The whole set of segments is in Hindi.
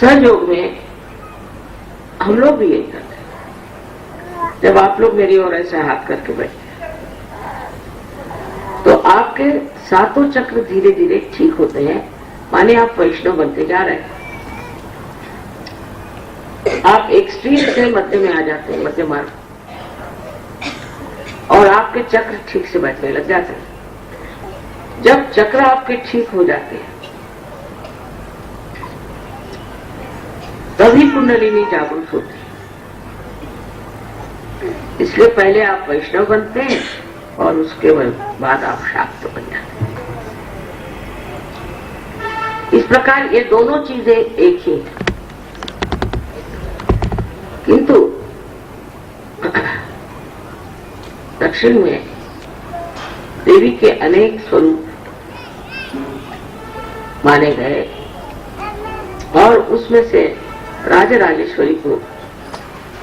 सहयोग में हम लोग भी यही करते हैं। जब आप लोग मेरी ओर ऐसे हाथ करके बैठते हैं तो आपके सातों चक्र धीरे धीरे ठीक होते हैं, माने आप वैष्णव बनते जा रहे हैं। आप एक्सट्रीम से मध्य में आ जाते हैं, मध्य मार्ग, और आपके चक्र ठीक से बैठने लग जाते हैं। जब चक्र आपके ठीक हो जाते हैं तभी कुंडलिनी जागरूक होती है। इसलिए पहले आप वैष्णव बनते हैं और उसके बाद आप शाक्त बन जाते हैं। इस प्रकार ये दोनों चीजें एक ही हैं, किंतु दक्षिण में देवी के अनेक स्वरूप माने गए और उसमें से राजराजेश्वरी को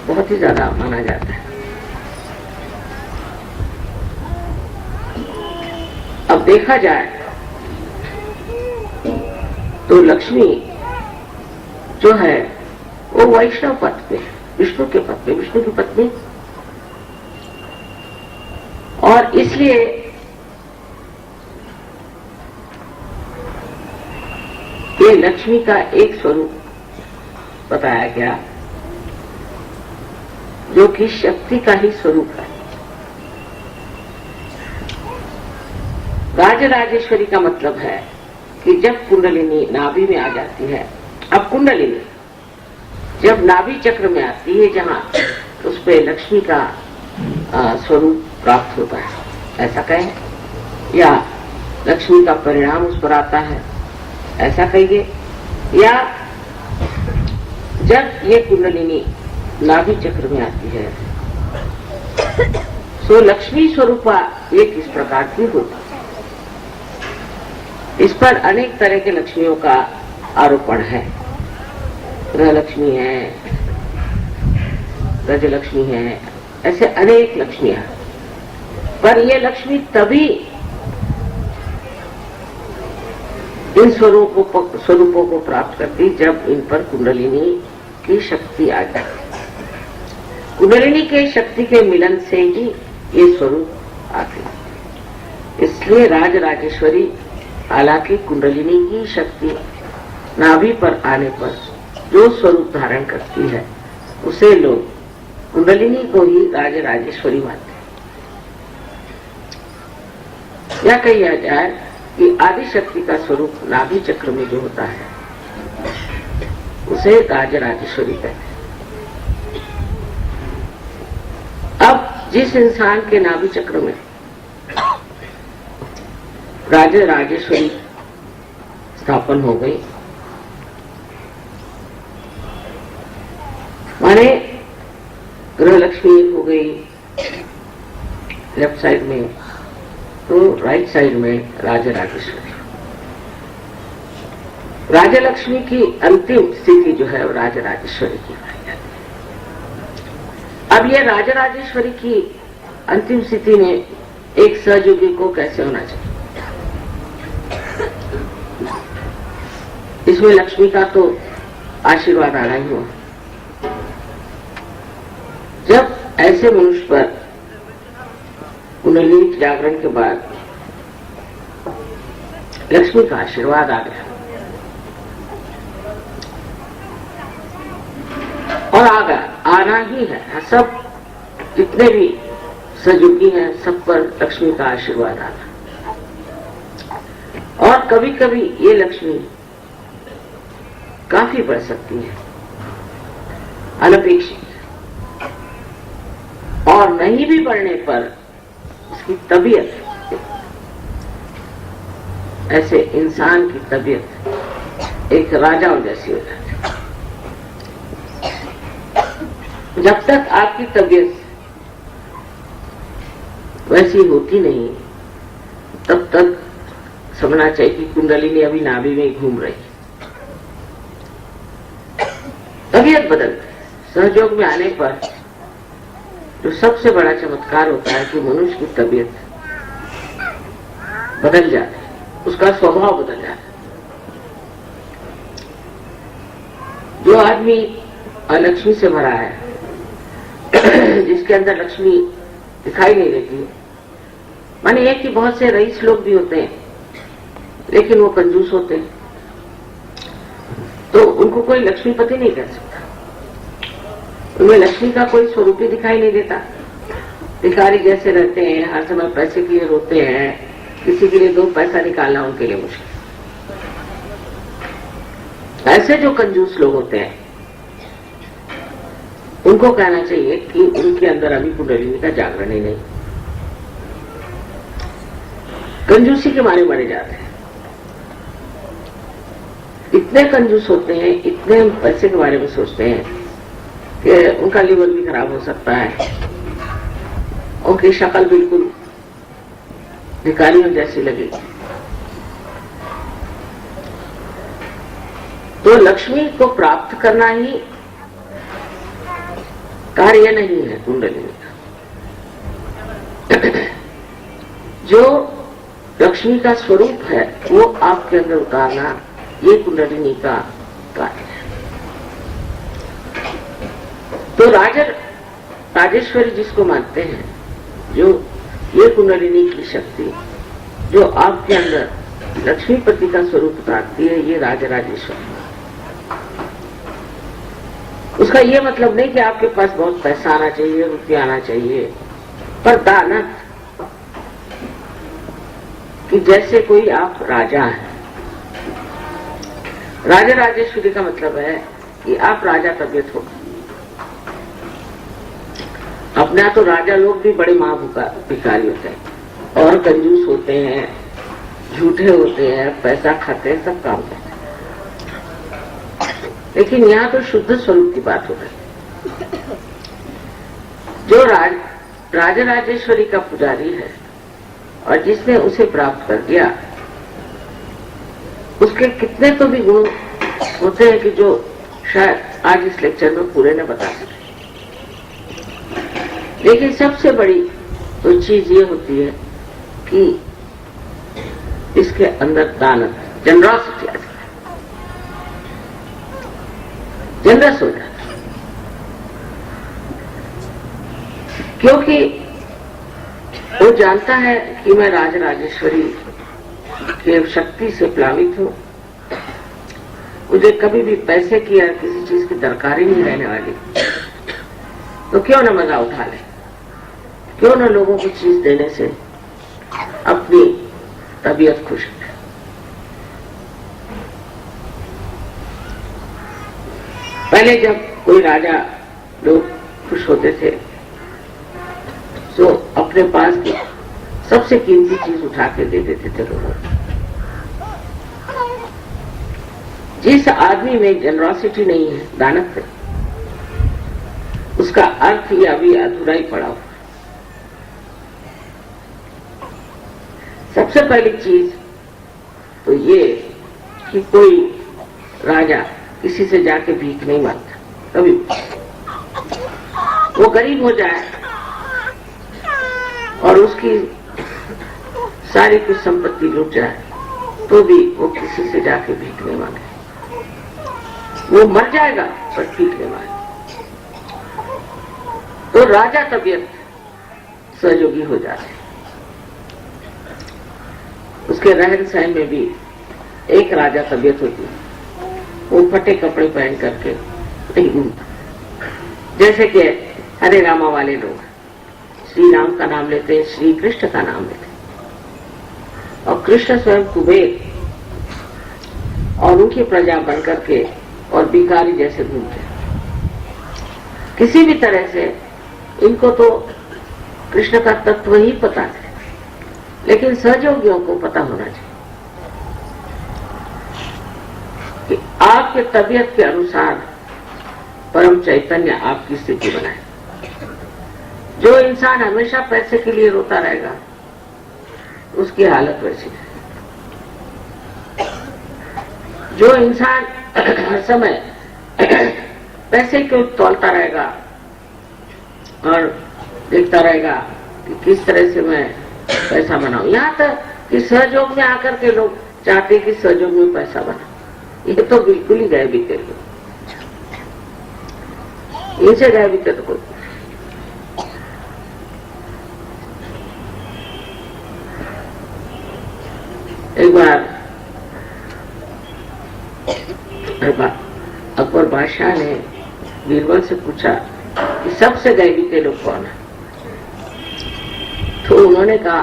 बहुत ही ज्यादा माना जाता है। अब देखा जाए तो लक्ष्मी जो है वो वैष्णव पद पे, विष्णु के पद पे, विष्णु की पत्नी, और इसलिए ये लक्ष्मी का एक स्वरूप बताया गया जो कि शक्ति का ही स्वरूप है। राजराजेश्वरी का मतलब है कि जब कुंडलिनी नाभि में आ जाती है, अब कुंडलिनी जब नाभि चक्र में आती है जहां उस पे लक्ष्मी का स्वरूप प्राप्त होता है, ऐसा कहें, या लक्ष्मी का परिणाम उस पर आता है, ऐसा कहिए, या जब ये कुंडलिनी नाभि चक्र में आती है तो लक्ष्मी स्वरूपा ये किस प्रकार की होती है। इस पर अनेक तरह के लक्ष्मियों का आरोपण है। गृह लक्ष्मी है, गज लक्ष्मी है, ऐसे अनेक लक्ष्मियां, पर ये लक्ष्मी तभी इन स्वरूपों को प्राप्त करती जब इन पर कुंडलिनी की शक्ति आ जाती। कुंडलिनी के शक्ति के मिलन से ही ये स्वरूप आते। इसलिए राजराजेश्वरी हालांकि कुंडलिनी की शक्ति नाभि पर आने पर जो स्वरूप धारण करती है उसे लोग कुंडलिनी को ही राजराजेश्वरी मानते हैं। या कहा जाए कि आदि शक्ति का स्वरूप नाभि चक्र में जो होता है उसे राजराजेश्वरी कहते हैं। अब जिस इंसान के नाभि चक्र में राजराजेश्वरी स्थापन हो गई, माने गृह लक्ष्मी हो गई लेफ्ट साइड में, तो राइट साइड में राजराजेश्वरी। राजलक्ष्मी की अंतिम स्थिति जो है वो राजराजेश्वरी की मानी जाती है। अब ये राजराजेश्वरी की अंतिम स्थिति में एक सहयोगी को कैसे होना चाहिए। इसमें लक्ष्मी का तो आशीर्वाद आना ही हुआ। जब ऐसे मनुष्य पर कुंडलिनी जागरण के बाद लक्ष्मी का आशीर्वाद आ गया और आना ही है, सब जितने भी सहयोगी हैं सब पर लक्ष्मी का आशीर्वाद आना। और कभी कभी ये लक्ष्मी काफी बढ़ सकती है, अनपेक्षित, और नहीं भी बढ़ने पर उसकी तबीयत, ऐसे इंसान की तबीयत एक राजा जैसी हो जाती है। जब तक आपकी तबीयत वैसी होती नहीं तब तक समझना चाहिए कि कुंडलिनी अभी नाभि में घूम रही। तबीयत बदलती, सहयोग में आने पर जो सबसे बड़ा चमत्कार होता है कि मनुष्य की तबीयत बदल जाती है, उसका स्वभाव बदल जाता है। जो आदमी लक्ष्मी से भरा है, जिसके अंदर लक्ष्मी दिखाई नहीं देती, माने ये कि बहुत से रईस लोग भी होते हैं लेकिन वो कंजूस होते हैं, तो उनको कोई लक्ष्मीपति नहीं कह सकता। उनमें लक्ष्मी का कोई स्वरूप ही दिखाई नहीं देता। भिखारी जैसे रहते हैं, हर समय पैसे के लिए रोते हैं, किसी के लिए 2 पैसा निकालना उनके लिए मुश्किल। ऐसे जो कंजूस लोग होते हैं उनको कहना चाहिए कि उनके अंदर अभी कुंडलिनी का जागरण ही नहीं, कंजूसी के मारे मरे जाते हैं। इतने कंजूस होते हैं, इतने पैसे के बारे में सोचते हैं कि उनका लीवर भी खराब हो सकता है, उनकी शक्ल बिल्कुल भिखारियों जैसी लगेगी। तो लक्ष्मी को प्राप्त करना ही कार्य नहीं है कुंडलिनी का। जो लक्ष्मी का स्वरूप है वो आपके अंदर उतारना, ये कुंडलिनी का कार्य है। तो राजेश्वरी जिसको मानते हैं, जो ये कुंडलिनी की शक्ति जो आपके अंदर लक्ष्मीपति का स्वरूप उतारती है, ये राजराजेश्वरी। उसका ये मतलब नहीं कि आपके पास बहुत पैसा आना चाहिए, रुपया आना चाहिए, पर दानत कि जैसे कोई आप राजा हैं। राजा राजेश्वरी का मतलब है कि आप राजा तबीयत हो। अपना तो राजा लोग भी बड़े भिखारी होते हैं और कंजूस होते हैं, झूठे होते हैं, पैसा खाते हैं, सब काम करते हैं, लेकिन यहाँ तो शुद्ध स्वरूप की बात हो रही। जो राजा राजेश्वरी का पुजारी है और जिसने उसे प्राप्त कर दिया, उसके कितने तो भी गुण होते हैं कि जो शायद आज इस लेक्चर में पूरे न बता सके। लेकिन सबसे बड़ी तो चीज ये होती है कि इसके अंदर दानत, जनरॉसिटी आ जाए, जनरस हो जाए। क्योंकि वो जानता है कि मैं राजराजेश्वरी के शक्ति से प्लावित हूं, मुझे कभी भी पैसे की या किसी चीज की दरकार ही नहीं रहने वाली, तो क्यों न मजा उठा ले, क्यों न लोगों को चीज देने से अपनी तबीयत खुश है। पहले जब कोई राजा लोग खुश होते थे तो अपने पास की सबसे कीमती चीज उठा के दे देते थे लोगों को। जिस आदमी में जनरॉसिटी नहीं है, दानत है, उसका अर्थ ही अभी अधूरा ही पड़ा हुआ। सबसे पहली चीज तो ये कि कोई राजा किसी से जाके भीख नहीं मांगता कभी। वो गरीब हो जाए और उसकी सारी कुछ संपत्ति लुट जाए तो भी वो किसी से जाके भीख नहीं मांगे। वो मर जाएगा पर भीख नहीं मांगे। तो राजा तबीयत सहयोगी हो जाते। उसके रहन सहन में भी एक राजा तबीयत होती है, वो फटे कपड़े पहन करके नहीं घूमता। जैसे कि हरे रामा वाले लोग श्री राम का नाम लेते हैं, श्री कृष्ण का नाम लेते हैं, और कृष्ण स्वयं कुबेर और उनकी प्रजा बन करके और भिखारी जैसे घूमते हैं। किसी भी तरह से इनको तो कृष्ण का तत्व ही पता है, लेकिन सहयोगियों को पता होना चाहिए कि आपके तबीयत के अनुसार परम चैतन्य आपकी स्थिति बनाए। जो इंसान हमेशा पैसे के लिए रोता रहेगा उसकी हालत वैसी है। जो इंसान हर समय पैसे को तौलता रहेगा और देखता रहेगा कि किस तरह से मैं पैसा बनाऊं, यहाँ तक कि सहयोग में आकर के लोग चाहते कि सहयोग में पैसा बना, ये तो बिल्कुल ही गए बीते लोग। इनसे गए भी तो कोई। एक बार अकबर बादशाह ने बीरबल से पूछा कि सबसे गरीबी के लोग कौन है? तो उन्होंने कहा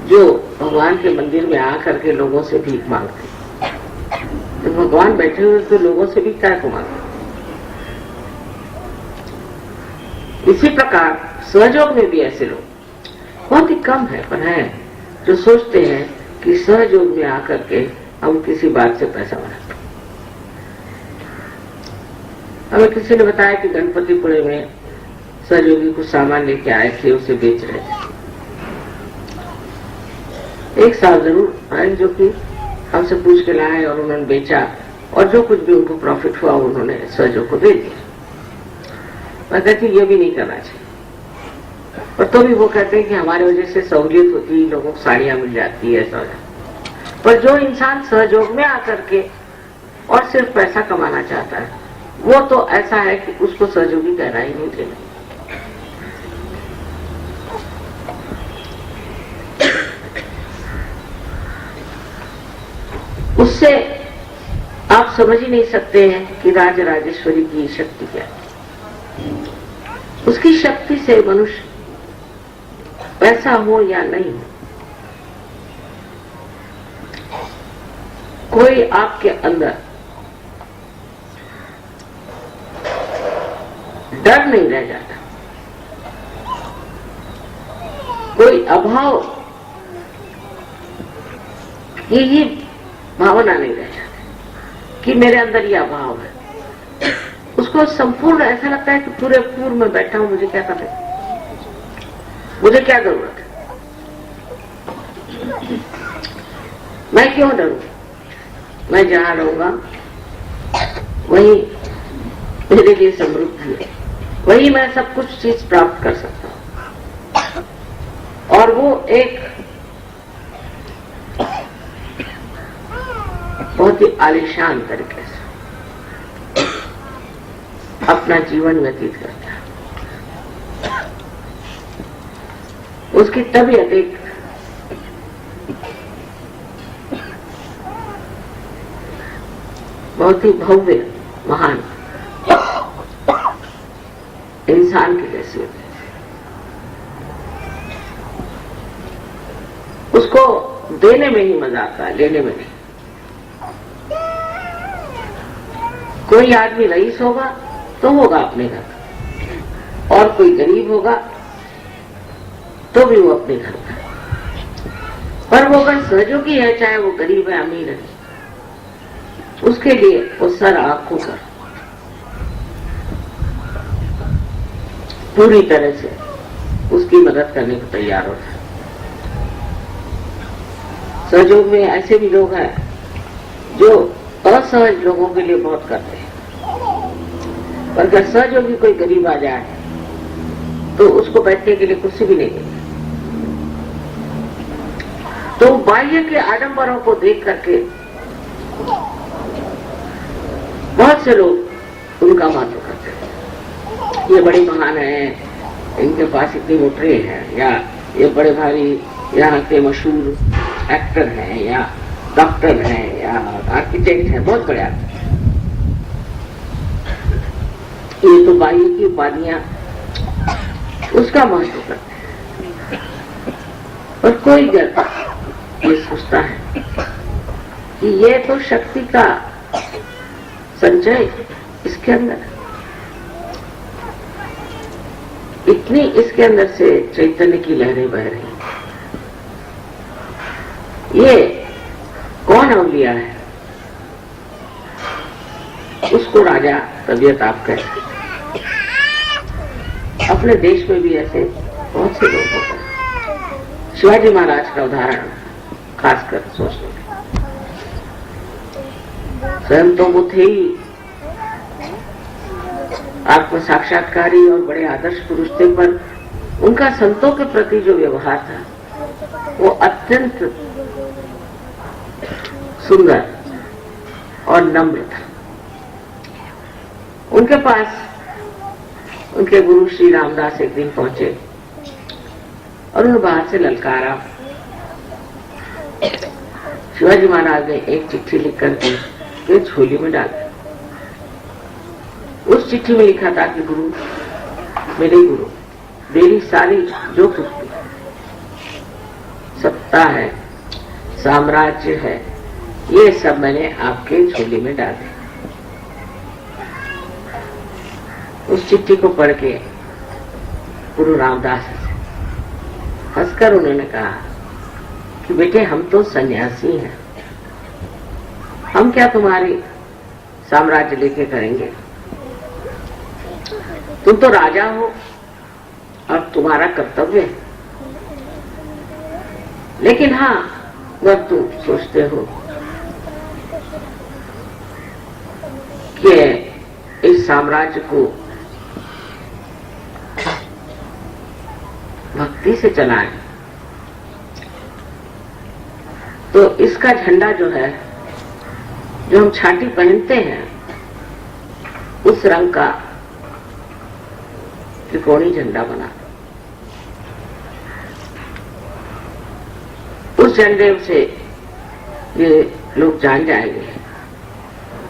जो भगवान के मंदिर में आकर के लोगों से भीख मांगते। तो भगवान बैठे हुए तो लोगों से भी क्या मांगते। इसी प्रकार सहयोग में भी ऐसे लोग बहुत ही कम है, पर हैं जो सोचते हैं कि सहयोग में आकर के हम किसी बात से पैसा बनाते। हमें किसी ने बताया कि गणपतिपुरे में सहयोगी कुछ सामान लेके आए थे, उसे बेच रहे थे। एक साल जरूर आए जो कि हमसे पूछ के लाए और उन्होंने बेचा, और जो कुछ भी उनको प्रॉफिट हुआ उन्होंने सहयोग को दे दिया। मैं कहती ये भी नहीं करना चाहिए, पर तो भी वो कहते हैं कि हमारी वजह से सहूलियत होती है, लोगों को साड़ियां मिल जाती है, ऐसा। पर जो इंसान सहयोग में आकर के और सिर्फ पैसा कमाना चाहता है, वो तो ऐसा है कि उसको सहयोगी कहना ही नहीं चाहिए। उससे आप समझ ही नहीं सकते हैं कि राज राजेश्वरी की शक्ति क्या है। उसकी शक्ति से मनुष्य पैसा हो या नहीं हो, कोई आपके अंदर डर नहीं रह जाता, कोई अभाव ये भावना नहीं रह जाती कि मेरे अंदर ये अभाव है। उसको संपूर्ण ऐसा लगता है कि पूरे पूर्व में बैठा हूं, मुझे क्या करना है, मुझे क्या जरूरत है, मैं क्यों डरूं, मैं जहां रहूंगा वही मेरे लिए समृद्धि है, वही मैं सब कुछ चीज प्राप्त कर सकता हूं। और वो एक बहुत ही आलिशान तरीके से अपना जीवन व्यतीत करता है। उसकी तबीयत एक बहुत ही भव्य महान इंसान की जैसी होती है। उसको देने में ही मजा आता है, लेने में नहीं। कोई आदमी रईस होगा तो होगा अपने घर का, और कोई गरीब होगा तो भी वो अपने घर का। पर वो अगर सहयोगी है, चाहे वो गरीब है अमीर है, उसके लिए वो सर आंखों कर पूरी तरह से उसकी मदद करने को तैयार होता है। सहयोग में ऐसे भी लोग हैं जो असहज लोगों के लिए बहुत करते हैं, पर अगर सहयोगी कोई गरीब आ जाए तो उसको बैठने के लिए कुर्सी भी नहीं देते। तो बाह्य के आडंबरों को देख करके बहुत से लोग उनका महत्व करते हैं। ये बड़े महान हैं, इनके पास इतनी मोटरें हैं, या ये बड़े भारी यहाँ के मशहूर एक्टर हैं, या डॉक्टर हैं, या आर्किटेक्ट हैं, बहुत बड़े आदमी। ये तो बाह्य की उपाधियां उसका महत्व करते हैं। और कोई ये सोचता है कि ये तो शक्ति का संचय इसके अंदर है, इतनी इसके अंदर से चैतन्य की लहरें बह रही। ये कौन अवलिया है, उसको राजा तबीयत आप कहें। अपने देश में भी ऐसे बहुत से लोग होते हैं। शिवाजी महाराज का उदाहरण खासकर सोचने में, स्वयं तो वो थे ही आत्म साक्षात्कारी और बड़े आदर्श पुरुष थे, पर उनका संतों के प्रति जो व्यवहार था वो अत्यंत सुंदर और नम्र था। उनके पास उनके गुरु श्री रामदास एक दिन पहुंचे और उन्हें बाहर से ललकारा। शिवाजी महाराज ने एक चिट्ठी लिख करके झोली में डाल दी। उस चिट्ठी में लिखा था कि गुरु, मेरे गुरु, मेरी सारी जो कुछ भी सत्ता है, साम्राज्य है, ये सब मैंने आपके झोली में डाल दिया। उस चिट्ठी को पढ़ के गुरु रामदास हंसकर उन्होंने कहा कि बेटे, हम तो सन्यासी हैं, हम क्या तुम्हारी साम्राज्य लेके करेंगे? तुम तो राजा हो और तुम्हारा कर्तव्य है। लेकिन हाँ, अगर तुम सोचते हो कि इस साम्राज्य को भक्ति से चलाएं, तो इसका झंडा जो है, जो हम छाती पहनते हैं, उस रंग का त्रिकोणी झंडा बना। उस झंडे से ये लोग जान जाएंगे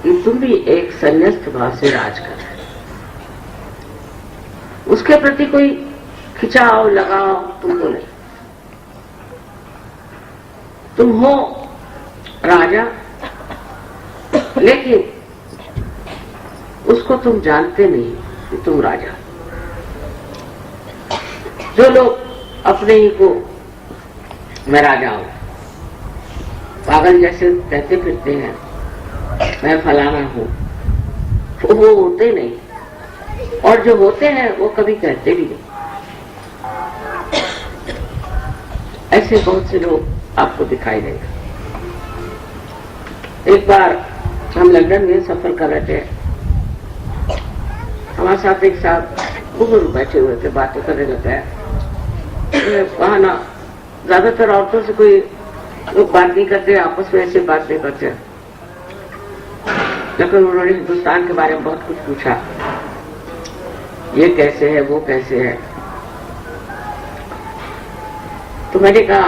कि तुम भी एक संन्यास्त भाव से राज कर रहे हो। उसके प्रति कोई खिंचाव लगाओ तुमको नहीं। तुम हो राजा, लेकिन उसको तुम जानते नहीं कि तुम राजा। जो लोग अपने ही को मैं राजा हूं, पागल जैसे कहते फिरते हैं मैं फलाना हूं, वो होते नहीं, और जो होते हैं वो कभी कहते भी नहीं। ऐसे बहुत से लोग आपको दिखाई देंगे। एक बार हम लंदन में सफर कर रहे थे, हमारे साथ एक साथ बुजुर्ग बैठे हुए थे, बातें करने लगे हैं। वहां ना ज्यादातर औरतों से कोई लोग बात नहीं करते, आपस में ऐसे बात नहीं करते, लेकिन उन्होंने हिंदुस्तान के बारे में बहुत कुछ पूछा, ये कैसे है, वो कैसे है। तो मैंने कहा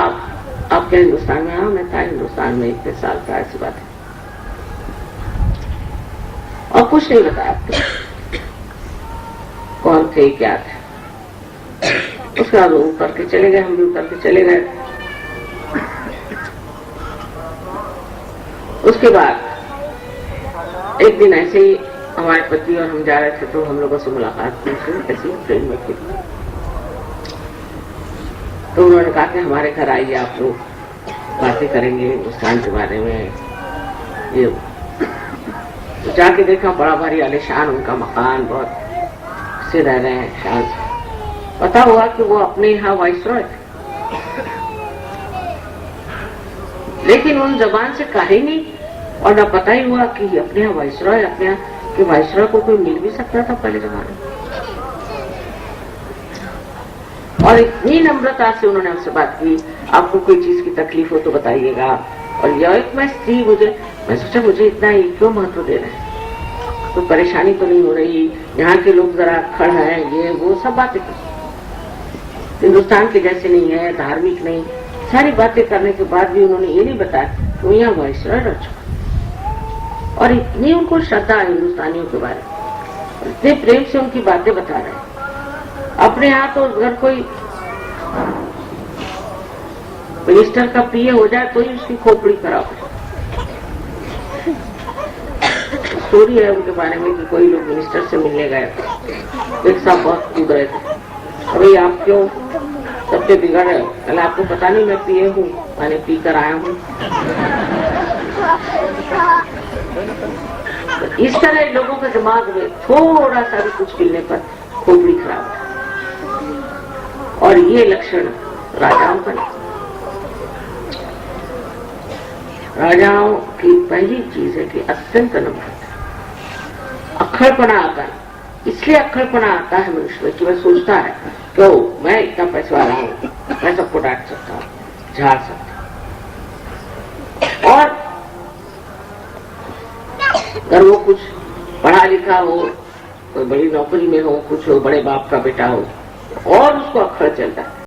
आप क्या हिंदुस्तान में? हाँ, मैं था हिंदुस्तान में इतने साल था, ऐसी बात है। और कुछ नहीं बताया आपको, कौन थे, क्या थे। उसके बाद वो उतर के चले गए, हम भी उतर के चले गए। उसके बाद एक दिन ऐसे ही हमारे पति और हम जा रहे थे, तो हम लोगों से मुलाकात हुई, ऐसे ही ट्रेन में थी। तो उन्होंने कहा कि हमारे घर आइए, आप लोग बातें करेंगे हिंदुस्तान के बारे में। ये तो जाके देखा, बड़ा भारी आलीशान उनका मकान, बहुत से रह रहे हैं शान। पता हुआ कि वो अपने यहाँ वाइसरॉय थे, लेकिन उन जबान से कहे नहीं, और न पता ही हुआ कि अपने यहाँ वाइसरॉय, अपने यहाँ के वाइसरॉय को कोई मिल भी सकता था पहले जमाने में। और इतनी नम्रता से उन्होंने हमसे बात की, आपको कोई चीज की तकलीफ हो तो बताइएगा। और यह एक मैं स्त्री, मैं सोचा मुझे इतना ही क्यों महत्व दे रहे हैं, तो परेशानी तो नहीं हो रही, यहाँ के लोग जरा खड़ हैं, ये वो सब बातें हिंदुस्तान के जैसे नहीं है, धार्मिक नहीं, सारी बातें करने के बाद भी उन्होंने ये नहीं बताया कि वो यहाँ वाइसरॉय रह चुका। और इतनी उनको श्रद्धा है हिंदुस्तानियों के बारे में, इतने प्रेम से उनकी बातें बता रहे हैं। अपने यहाँ तो अगर कोई मिनिस्टर का पीए हो जाए तो ही उसकी खोपड़ी खराब हो। स्टोरी है उनके बारे में कि कोई लोग मिनिस्टर से मिलने गए, एक साथ बहुत कूद रहे थे, अभी आप क्यों सबसे बिगड़ रहे हो? कल आपको पता नहीं मैं पिए हूँ, मैंने पी कर आया हूँ। तो इस तरह लोगों के दिमाग में थोड़ा सा भी कुछ मिलने पर खोपड़ी खराब है, और ये लक्षण राजाओं का नहीं। राजाओं की पहली चीज है कि अत्यंत नम्रता, अक्खड़पना आता है। इसलिए अक्खड़पना आता है मनुष्य में कि वह सोचता है क्यों मैं इतना पैसा वाला हूं, मैं सबको डांट सकता हूं, झाड़ सकता हूं। और अगर वो कुछ पढ़ा लिखा हो कोई बड़ी नौकरी में हो, कुछ हो, बड़े बाप का बेटा हो, और उसको अक्खड़ चलता है।